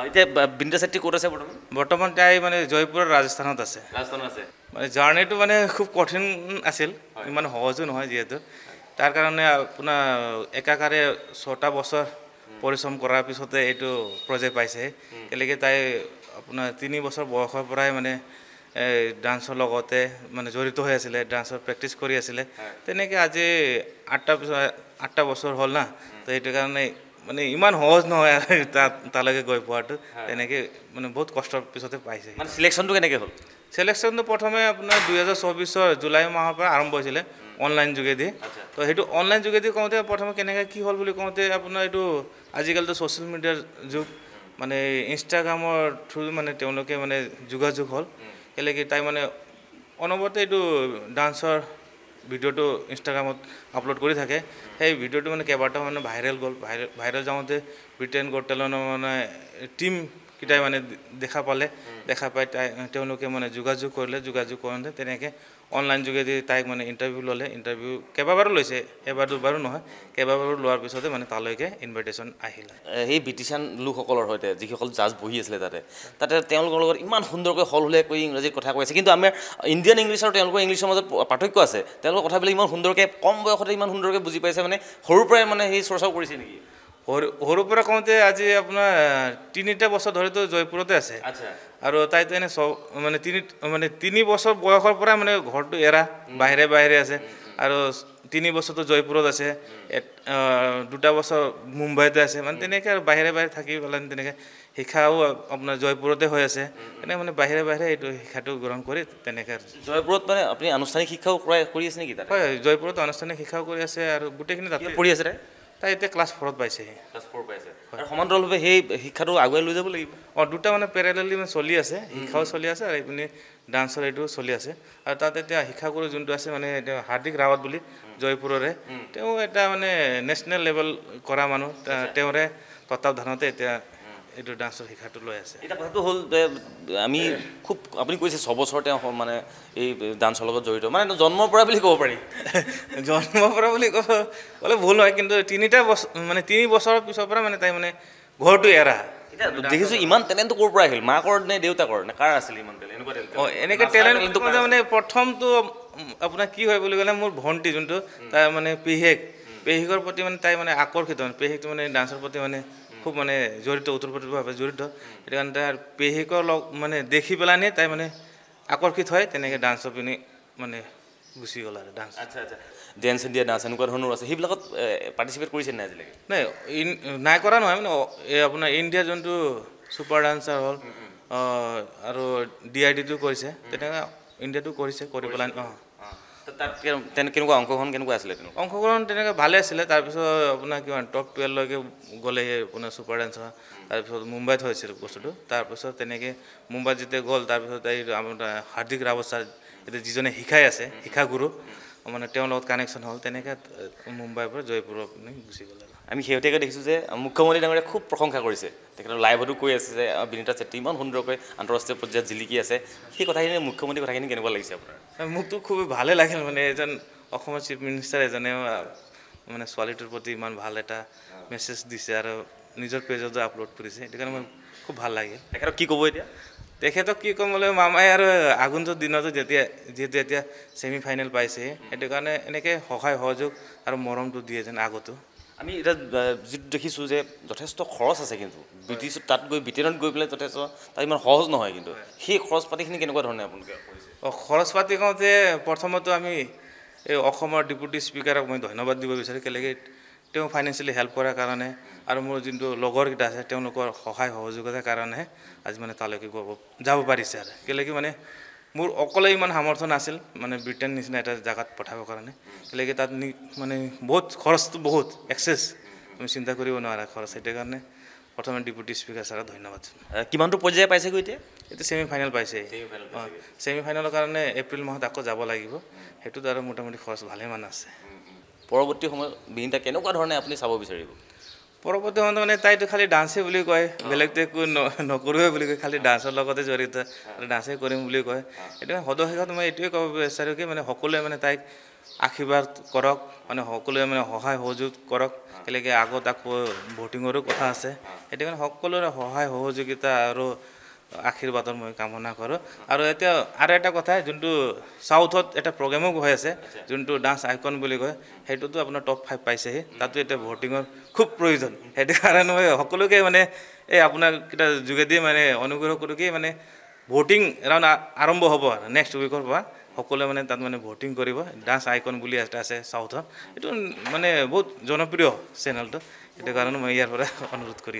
এতিয়া বিনিতা চেত্ৰী ক'ত আছে বৰ্তমান? বৰ্তমান তাই মানে জয়পুৰৰ ৰাজস্থানত আছে। ৰাজস্থানত আছে। মানে জাৰ্ণিটো মানে খুব কঠিন আছিল, ইমান সহজো নহয় যিহেতু। তাৰ কাৰণে আপোনাৰ একাকাৰে 6টা বছৰ পৰিশ্ৰম কৰাৰ পিছতে এইটো প্ৰজেক্ট পাইছে। কেলেকি তাই আপোনাৰ 3 বছৰ বয়সৰ পৰাই মানে ডান্সৰ লগতে মানে জড়িত হৈ আছিলে, ডান্সৰ প্ৰেক্টিছ কৰি আছিলে। তেনেকৈ আজি 8টা বছৰ হ'ল না, তো সেইটো কাৰণে মানে ইমান সহজ নহয় আৰু তালৈকে গৈ পোৱাটো। তেনেকৈ মানে বহুত কষ্টৰ পিছতে পাইছে। মানে চিলেকশ্যনটো কেনেকৈ হ'ল? চিলেকশ্যনটো প্ৰথমে আপোনাৰ 2024 জুলাই মাহৰ পৰা আৰম্ভ হৈছিলে অনলাইন যোগেদি। তো সেইটো অনলাইন যোগেদি কওঁতে প্ৰথমে কেনেকৈ কি হ'ল বুলি কওঁতে আপোনাৰ এইটো আজিকালিতো ছ'চিয়েল মিডিয়াৰ যুগ, মানে ইনষ্টাগ্ৰামৰ থ্ৰু মানে তেওঁলোকে মানে যোগাযোগ হ'ল। কেলেকি তাই মানে অনবৰতে এইটো ডান্সৰ ভিডিঅ'টো ইনষ্টাগ্ৰামত আপলোড কৰি থাকে। সেই ভিডিঅ'টো মানে কেইবাটাও মানে ভাইৰেল গ'ল। ভাইৰেল যাওঁতে ব্ৰিটেইন গট টেলেণ্টৰ মানে টিমকেইটাই মানে দেখা পাই তেওঁলোকে মানে যোগাযোগ কৰোঁতে তেনেকৈ অনলাইন যোগেদি তাইক মানে ইণ্টাৰভিউ ল'লে। ইণ্টাৰভিউ কেইবাবাৰো লৈছে, এবাৰ দুবাৰো নহয়, কেইবাবাৰো লোৱাৰ পিছতে মানে তালৈকে ইনভাইটেশ্যন আহিলে। সেই ব্ৰিটিছান লোকসকলৰ সৈতে যিসকল জাজ বহি আছিলে তাতে তেওঁলোকৰ লগত ইমান সুন্দৰকৈ সলসলীয়া কৰি ইংৰাজীত কথা কৈ আছে, কিন্তু আমাৰ ইণ্ডিয়ান ইংলিছ আৰু তেওঁলোকৰ ইংলিছৰ মাজত পাৰ্থক্য আছে। তেওঁলোকৰ কথাবিলাক ইমান সুন্দৰকৈ কম বয়সতে ইমান সুন্দৰকৈ বুজি পাইছে, মানে সৰুৰ পৰাই মানে সেই চৰ্চাও কৰিছে নেকি? সৰুৰ পৰা কওঁতে আজি আপোনাৰ 3টা বছৰ ধৰিতো জয়পুৰতে আছে। আৰু তাইতো এনে মানে 3 বছৰ বয়সৰ পৰা মানে ঘৰটো এৰা বাহিৰে আছে। আৰু 3 বছৰতো জয়পুৰত আছে, 2টা বছৰ মুম্বাইতে আছে। মানে তেনেকৈ আৰু বাহিৰে থাকি পেলাই তেনেকৈ শিক্ষাও আপোনাৰ জয়পুৰতে হৈ আছে। এনেকৈ মানে বাহিৰে এইটো শিক্ষাটো গ্ৰহণ কৰি তেনেকৈ। জয়পুৰত মানে আপুনি আনুষ্ঠানিক শিক্ষাও কৰি আছে নেকি? হয়, জয়পুৰত আনুষ্ঠানিক শিক্ষাও কৰি আছে আৰু গোটেইখিনি তাতে পঢ়ি আছে। তাই এতিয়া ক্লাছ 4ত পাইছেহি। ক্লাছ 4 পাইছে। আৰু সমান্তৰালভাৱে সেই শিক্ষাটো আগুৱাই লৈ যাব লাগিব। দুটা মানে পেৰেলেলি মানে চলি আছে, শিক্ষাও চলি আছে আৰু এইপিনে ডান্সৰ এইটো চলি আছে। আৰু তাত এতিয়া শিক্ষাগুৰু যোনটো আছে মানে এতিয়া হাৰ্দিক ৰাৱত বুলি জয়পুৰৰে, তেওঁ এটা মানে নেশ্যনেল লেভেল কৰা মানুহ, তেওঁৰে তত্বাৱধানতে এতিয়া এইটো ডান্সৰ শিক্ষাটো লৈ আছে। এতিয়া কথাটো হ'ল যে আমি আপুনি কৈছে 6 বছৰ তেওঁ মানে এই ডান্সৰ লগত জড়িত, মানে জন্মৰ পৰা বুলি ক'ব পাৰি। জন্মৰ পৰা বুলি ক'লে ভুল হয়, কিন্তু 3 বছৰৰ পিছৰ পৰা মানে তাই মানে ঘৰটো এৰা। এতিয়া দেখিছোঁ ইমান টেলেণ্টটো ক'ৰ পৰা আহিল? মাকৰ নে দেউতাকৰ নে কাৰ আছিল ইমান টেলেণ্ট? এনেকৈ টেলেণ্টটো মানে প্ৰথমটো আপোনাৰ কি হয় বুলি ক'লে, মোৰ ভণ্টি যোনটো তাই মানে পেহীকৰ প্ৰতি মানে তাই মানে আকৰ্ষিত। পেহীকটো মানে ডান্সৰ প্ৰতি মানে খুব মানে জড়িত, ওতঃপ্ৰোতভাৱে জড়িত। সেইটো কাৰণে তাই পেহীকৰ মানে দেখি পেলাই তাই মানে আকৰ্ষিত হয়, তেনেকৈ ডান্সৰ পিনে মানে গুচি গ'ল আৰু ডান্স। ডেন্স ইণ্ডিয়া ডান্স এনেকুৱা ধৰণৰ আছে, সেইবিলাকত পাৰ্টিচিপেট কৰিছে নাই আজিলৈকে? নাই কৰা নহয়, মানে এই আপোনাৰ ইণ্ডিয়াৰ যোনটো ছুপাৰ ডান্সাৰ হ'ল আৰু DIDটো কৰিছে, তেনেকৈ ইণ্ডিয়াটো কৰিছে কৰি পেলাই। তাত কেনেকুৱা অংশগ্ৰহণ কেনেকুৱা আছিলে? অংশগ্ৰহণ তেনেকৈ ভালে আছিলে। তাৰপিছত আপোনাৰ কিমান টপ 12লৈকে গ'লেহি আপোনাৰ ছুপাৰ ডান্সৰ। তাৰপিছত মুম্বাইত হৈছিল বস্তুটো। তাৰপিছত তেনেকৈ মুম্বাইত যেতিয়া গ'ল, তাৰপিছত এই আপোনাৰ হাৰ্দিক ৰাৱত ছাৰ এতিয়া যিজনে শিকাই আছে, শিক্ষাগুৰু, মানে তেওঁৰ লগত কানেকশ্যন হ'ল। তেনেকৈ মুম্বাইৰ পৰা জয়পুৰৰ পিনে গুচি গ'ল। আমি শেহতীয়াকৈ দেখিছোঁ যে মুখ্যমন্ত্ৰী ডাঙৰীয়াই খুব প্ৰশংসা কৰিছে, তেখেতৰ লাইভতো কৈ আছে যে বিনিতা চেত্ৰী ইমান সুন্দৰকৈ আন্তঃৰাষ্ট্ৰীয় পৰ্যায়ত জিলিকি আছে। সেই কথাখিনি মুখ্যমন্ত্ৰীৰ কথাখিনি কেনেকুৱা লাগিছে আপোনাৰ? মোকতো খুবেই ভালেই লাগিল। মানে এজন অসমৰ চিফ মিনিষ্টাৰ এজনে মানে ছোৱালীটোৰ প্ৰতি ইমান ভাল এটা মেছেজ দিছে আৰু নিজৰ পেজতো আপলোড কৰিছে। সেইটো কাৰণে মোৰ খুব ভাল লাগিল। তেখেতক কি ক'ব এতিয়া? তেখেতক কি ক'ম বোলে, মামাই আৰু আগন্তুক দিনতো যিহেতু এতিয়া ছেমি ফাইনেল পাইছে, সেইটো কাৰণে এনেকৈ সহায় সহযোগ আৰু মৰমটো দিয়ে যেন আগতো। আমি এতিয়া যিটো দেখিছোঁ যে যথেষ্ট খৰচ আছে, কিন্তু তাত ব্ৰিটেইনত গৈ পেলাই যথেষ্ট তাত ইমান সহজ নহয়, কিন্তু সেই খৰচ পাতিখিনি কেনেকুৱা ধৰণে আপোনালোকে কৰিছে? খৰচ পাতি কওঁতে প্ৰথমতো আমি এই অসমৰ ডেপুটি স্পীকাৰক মই ধন্যবাদ দিব বিচাৰোঁ। কেলেকি তেওঁ ফাইনেন্সিয়েলি হেল্প কৰাৰ কাৰণে আৰু মোৰ যোনটো লগৰকেইটা আছে তেওঁলোকৰ সহায় সহযোগিতাৰ কাৰণে আজি মানে তালৈকে যাব পাৰিছে। আৰু কেলেকি মানে মোৰ অকলে ইমান সামৰ্থ্য নাছিল মানে ব্ৰিটেইন নিচিনা এটা জেগাত পঠাবৰ কাৰণে। কেলেকি তাত মানে বহুত খৰচটো বহুত এক্সেছ, তুমি চিন্তা কৰিব নোৱাৰা খৰচ। সেইটো কাৰণে প্ৰথমে ডেপুটি স্পীকাৰ ছাৰক ধন্যবাদ। কিমানটো পৰ্যায়ে পাইছেগৈ এতিয়া? ছেমি ফাইনেল পাইছে। ছেমি ফাইনেলৰ কাৰণে এপ্ৰিল মাহত আকৌ যাব লাগিব। সেইটোত আৰু মোটামুটি খৰচ ভালেমান আছে। পৰৱৰ্তী সময়ত বিনিতা কেনেকুৱা ধৰণে আপুনি চাব বিচাৰিব? পৰৱৰ্তী সময়ত মানে তাইতো খালি ডান্সেই বুলি কয়, বেলেগটো একো নকৰোৱে বুলি কয়, খালি ডান্সৰ লগতে জড়িত আৰু ডান্সেই কৰিম বুলি কয়। সেইটো সদৌ শেষত মই এইটোৱে ক'ব বিচাৰোঁ কি মানে সকলোৱে মানে তাইক আশীৰ্বাদ কৰক মানে সকলোৱে মানে সহায় সহযোগ কৰক কেলেকে আগত আকৌ ভোটিঙৰো কথা আছে সেইটো কাৰণে সকলোৰে সহায় সহযোগিতা আৰু আশীৰ্বাদৰ মই কামনা কৰোঁ আৰু এতিয়া আৰু এটা কথা যোনটো সাউথত এটা প্ৰগ্ৰেমো হৈ আছে যোনটো ডান্স আইকন বুলি কয় সেইটোতো আপোনাৰ টপ 5 পাইছেহি তাতো এতিয়া ভোটিঙৰ খুব প্ৰয়োজন সেইটো কাৰণে মই সকলোকে মানে এই আপোনাৰ কিটা যোগেদি মানে অনুগ্ৰহ কৰোঁ কি মানে ভোটিং ৰাউণ্ড আৰম্ভ হ'ব নেক্সট উইকৰ পৰা সকলোৱে মানে তাত মানে ভোটিং কৰিব ডান্স আইকন বুলি এটা আছে সাউথত এইটো মানে বহুত জনপ্ৰিয় চেনেলটো সেইটো কাৰণে মই ইয়াৰ পৰা অনুৰোধ কৰি